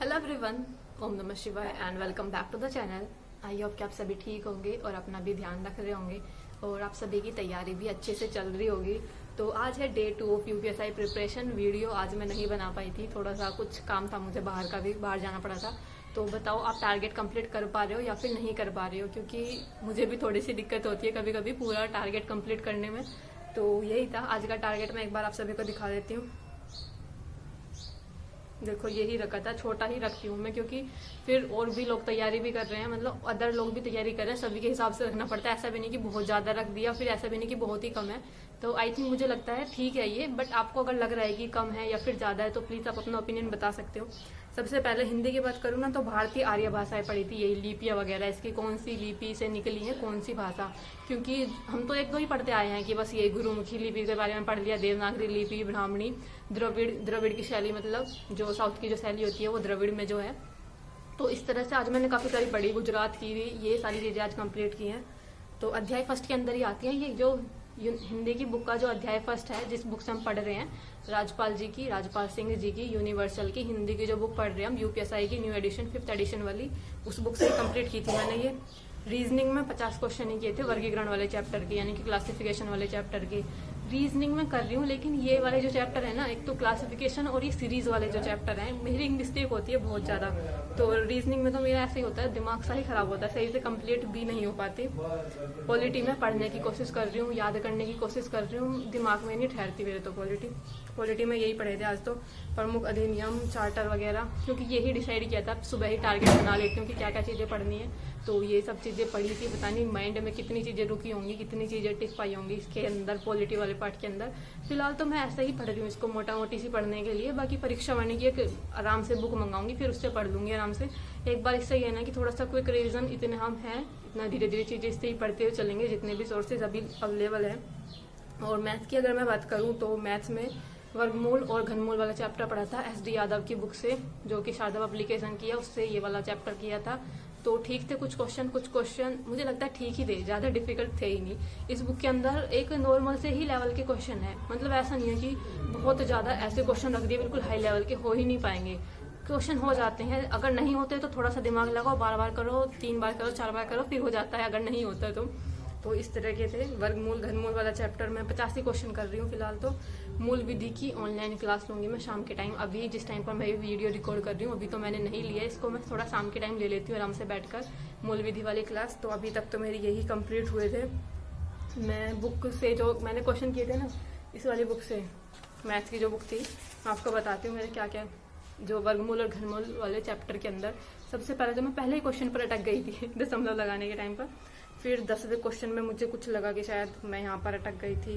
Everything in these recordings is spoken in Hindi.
हेलो एवरीवन, ओम नमः शिवाय and welcome back to the channel. I hope कि आप सभी ठीक होंगे और अपना भी ध्यान रख रहे होंगे और आप सभी की तैयारी भी अच्छे से चल रही होगी। तो आज है day 2 of UPSI preparation. Video आज मैं नहीं बना पाई थी, थोड़ा सा कुछ काम था मुझे, बाहर जाना पड़ा था। तो बताओ आप टारगेट कंप्लीट कर पा रहे हो या फिर नहीं कर पा रहे हो, क्योंकि मुझे भी थोड़ी सी दिक्कत होती है कभी कभी पूरा टारगेट कंप्लीट करने में। तो यही था आज का टारगेट। मैं एक बार आप सभी को दिखा देती हूँ। देखो यही रखा था, छोटा ही रखती हूँ मैं, क्योंकि फिर और भी लोग तैयारी भी कर रहे हैं, मतलब अदर लोग भी तैयारी कर रहे हैं, सभी के हिसाब से रखना पड़ता है। ऐसा भी नहीं कि बहुत ज्यादा रख दिया, फिर ऐसा भी नहीं कि बहुत ही कम है। तो आई थिंक मुझे लगता है ठीक है ये, बट आपको अगर लग रहा है कि कम है या फिर ज्यादा है तो प्लीज आप अपना ओपिनियन बता सकते हो। सबसे पहले हिंदी की बात करूँ ना, तो भारतीय आर्य भाषाएं पढ़ी थी, यही लिपियां वगैरह, इसकी कौन सी लिपि से निकली है कौन सी भाषा। क्योंकि हम तो एक दो ही पढ़ते आए हैं कि बस ये गुरुमुखी लिपि के बारे में पढ़ लिया, देवनागरी लिपि, ब्राह्मणी, द्रविड़ की शैली, मतलब जो साउथ की जो शैली होती है वो द्रविड़ में जो है। तो इस तरह से आज मैंने काफी सारी पढ़ी, गुजरात की भी, ये सारी चीजें आज कंप्लीट की हैं। तो अध्याय फर्स्ट के अंदर ही आती हैं ये जो हिंदी की बुक का जो अध्याय फर्स्ट है, जिस बुक से हम पढ़ रहे हैं, राजपाल सिंह जी की यूनिवर्सल की हिंदी की जो बुक पढ़ रहे हैं हम, यूपीएसआई की न्यू एडिशन 5th एडिशन वाली, उस बुक से कंप्लीट की थी मैंने ये। रीजनिंग में 50 क्वेश्चन ही किए थे, वर्गीकरण वाले चैप्टर के, यानी कि क्लासिफिकेशन वाले चैप्टर के। रीजनिंग में कर रही हूँ, लेकिन ये वाले जो चैप्टर है ना, एक तो क्लासिफिकेशन और ये सीरीज वाले जो चैप्टर है, मेरी मिस्टेक होती है बहुत ज्यादा। तो रीजनिंग में तो मेरा ऐसे ही होता है, दिमाग सा ही खराब होता है, सही से कंप्लीट भी नहीं हो पाती। पॉलिटी में पढ़ने की कोशिश कर रही हूँ, याद करने की कोशिश कर रही हूँ, दिमाग में नहीं ठहरती मेरे तो पॉलिटी में यही पढ़े थे आज तो, प्रमुख अधिनियम, चार्टर वगैरह, क्योंकि यही डिसाइड किया था। सुबह ही टारगेट बना लेती हूँ कि क्या क्या चीजें पढ़नी है, तो ये सब चीजें पढ़ी थी। पता नहीं माइंड में कितनी चीजें रुकी होंगी, कितनी चीजें टिक पाई होंगी इसके अंदर, पॉलिटी वाले पार्ट के अंदर। फिलहाल तो मैं ऐसे ही पढ़ रही हूँ इसको, मोटा मोटी सी पढ़ने के लिए। बाकी परीक्षा वाणी की एक आराम से बुक मंगाऊंगी, फिर उससे पढ़ लूंगी आराम से एक बार। इससे ही है ना कि थोड़ा सा क्विक रिविजन, इतने हम हैं, इतना धीरे धीरे चीजें इससे ही पढ़ते हुए चलेंगे, जितने भी सोर्सेज अभी अवेलेबल है। और मैथ्स की अगर मैं बात करूँ तो मैथ्स में वर्गमूल और घनमूल वाला चैप्टर पढ़ा था SD यादव की बुक से, जो कि शारदा पब्लिकेशन की है, उससे ये वाला चैप्टर किया था। तो ठीक थे कुछ क्वेश्चन मुझे लगता है ठीक ही थे, ज्यादा डिफिकल्ट थे ही नहीं। इस बुक के अंदर एक नॉर्मल से ही लेवल के क्वेश्चन है, मतलब ऐसा नहीं है कि बहुत ज्यादा ऐसे क्वेश्चन रख दिए बिल्कुल हाई लेवल के, हो ही नहीं पाएंगे। क्वेश्चन हो जाते हैं, अगर नहीं होते तो थोड़ा सा दिमाग लगाओ, बार बार करो, 3 बार करो, 4 बार करो, फिर हो जाता है, अगर नहीं होता तो इस तरह के थे। वर्गमूल घनमूल वाला चैप्टर में 85 क्वेश्चन कर रही हूँ फिलहाल तो। मूल विधि की ऑनलाइन क्लास लूंगी मैं शाम के टाइम, अभी जिस टाइम पर मैं वीडियो रिकॉर्ड कर रही हूँ अभी तो मैंने नहीं लिया इसको, मैं थोड़ा शाम के टाइम ले लेती हूँ आराम से बैठकर मूल विधि वाली क्लास। तो अभी तक तो मेरी यही कंप्लीट हुए थे। मैं बुक से जो मैंने क्वेश्चन किए थे ना, इस वाली बुक से, मैथ्स की जो बुक थी, आपको बताती हूँ मेरे क्या क्या, जो वर्गमूल और घनमूल वाले चैप्टर के अंदर। सबसे पहले तो मैं पहले ही क्वेश्चन पर अटक गई थी दशमलव लगाने के टाइम पर। फिर 10वें क्वेश्चन में मुझे कुछ लगा कि शायद मैं यहाँ पर अटक गई थी,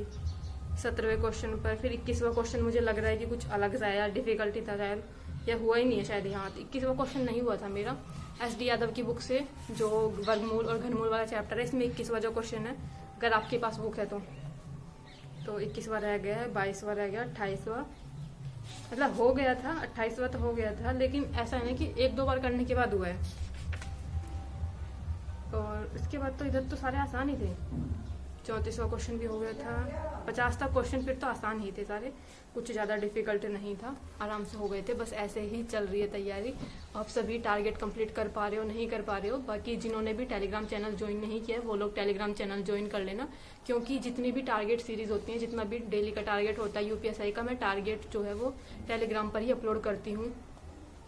17वें क्वेश्चन पर। फिर 21वां क्वेश्चन मुझे लग रहा है कि कुछ अलग सा या डिफिकल्टी था शायद, या हुआ ही नहीं है शायद यहाँ। 21वां क्वेश्चन नहीं हुआ था मेरा, SD यादव की बुक से जो वर्गमूल और घनमूल वाला चैप्टर है, इसमें 21वां जो क्वेश्चन है, अगर आपके पास बुक है तो 21वां रह गया है, 22वां रह गया, 28वां, मतलब हो गया था, 28वां तो हो गया था, लेकिन ऐसा है ना कि 1-2 बार करने के बाद हुआ है। और इसके बाद तो इधर तो सारे आसान ही थे। 34वां क्वेश्चन भी हो गया था, 50 तक क्वेश्चन फिर तो आसान ही थे सारे, कुछ ज़्यादा डिफिकल्ट नहीं था, आराम से हो गए थे। बस ऐसे ही चल रही है तैयारी। आप सभी टारगेट कंप्लीट कर पा रहे हो नहीं कर पा रहे हो। बाकी जिन्होंने भी टेलीग्राम चैनल ज्वाइन नहीं किया है वो लोग टेलीग्राम चैनल ज्वाइन कर लेना, क्योंकि जितनी भी टारगेट सीरीज होती है, जितना भी डेली का टारगेट होता है यूपीएसआई का, मैं टारगेट जो है वो टेलीग्राम पर ही अपलोड करती हूँ।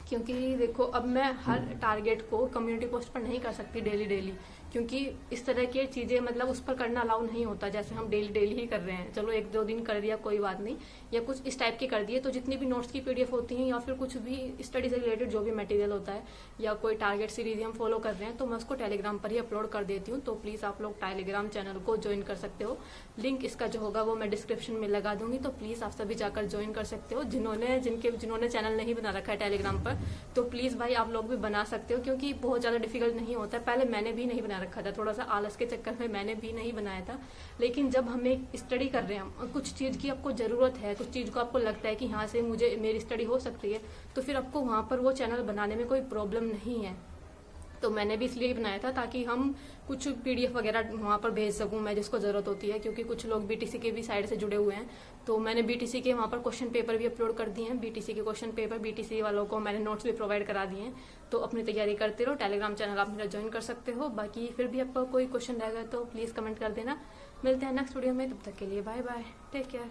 क्योंकि देखो अब मैं हर टारगेट को कम्युनिटी पोस्ट पर नहीं कर सकती डेली, क्योंकि इस तरह की चीजें मतलब उस पर करना अलाउ नहीं होता, जैसे हम डेली ही कर रहे हैं। चलो 1-2 दिन कर दिया कोई बात नहीं, या कुछ इस टाइप के कर दिए, तो जितनी भी नोट्स की PDF होती हैं या फिर कुछ भी स्टडी से रिलेटेड जो भी मटेरियल होता है, या कोई टारगेट सीरीज हम फॉलो कर रहे हैं, तो मैं उसको टेलीग्राम पर ही अपलोड कर देती हूँ। तो प्लीज आप लोग टेलीग्राम चैनल को ज्वाइन कर सकते हो, लिंक इसका जो होगा वो मैं डिस्क्रिप्शन में लगा दूंगी, तो प्लीज आप सभी जाकर ज्वाइन कर सकते हो। जिन्होंने चैनल नहीं बना रखा है टेलीग्राम पर, तो प्लीज भाई आप लोग भी बना सकते हो, क्योंकि बहुत ज्यादा डिफिकल्ट नहीं होता है। पहले मैंने भी नहीं बना रखा था, थोड़ा सा आलस के चक्कर में मैंने भी नहीं बनाया था, लेकिन जब हमें स्टडी कर रहे हैं, कुछ चीज की आपको जरूरत है, कुछ चीज को आपको लगता है कि यहाँ से मुझे मेरी स्टडी हो सकती है, तो फिर आपको वहां पर वो चैनल बनाने में कोई प्रॉब्लम नहीं है। तो मैंने भी इसलिए ही बनाया था ताकि हम कुछ पीडीएफ वगैरह वहाँ पर भेज सकूँ मैं, जिसको ज़रूरत होती है, क्योंकि कुछ लोग बीटीसी के भी साइड से जुड़े हुए हैं। तो मैंने बीटीसी के वहाँ पर क्वेश्चन पेपर भी अपलोड कर दिए हैं। बीटीसी के क्वेश्चन पेपर बीटीसी वालों को मैंने नोट्स भी प्रोवाइड करा दिए हैं। तो अपनी तैयारी करते रहो। टेलीग्राम चैनल आप मेरा ज्वाइन कर सकते हो। बाकी फिर भी आपका कोई क्वेश्चन रहेगा तो प्लीज़ कमेंट कर देना। मिलते हैं नेक्स्ट वीडियो में, तब तक के लिए बाय बाय, टेक केयर।